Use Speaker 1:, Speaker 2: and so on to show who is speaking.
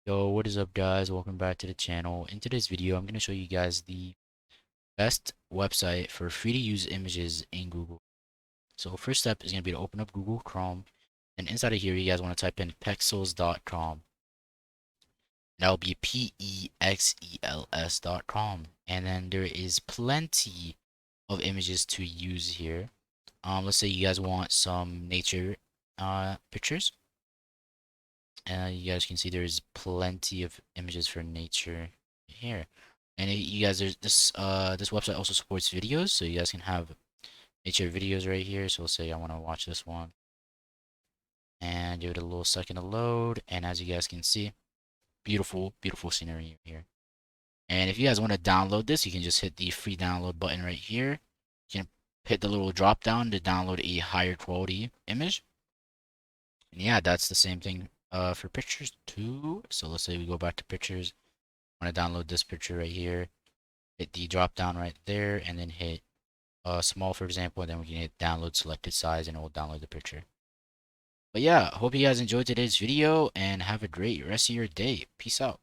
Speaker 1: Yo, what is up guys? Welcome back to the channel. In today's video, I'm going to show you guys the best website for free to use images in Google. So first step is going to be to open up Google Chrome, and inside of here you guys want to type in pexels.com. That'll be Pexels.com. And then there is plenty of images to use here. Let's say you guys want some nature pictures. You guys can see there's plenty of images for nature here. And you guys, there's this website also supports videos, so you guys can have nature videos right here. So let's say I want to watch this one, and give it a little second to load. And as you guys can see, beautiful, beautiful scenery here. And if you guys want to download this, you can just hit the free download button right here. You can hit the little drop down to download a higher quality image. And yeah, that's the same thing for pictures too. So let's say we go back to pictures. I want to download this picture right here. Hit the drop down right there, and then hit small, for example, and then we can hit download selected size, and it will download the picture. But yeah, hope you guys enjoyed today's video and have a great rest of your day. Peace out.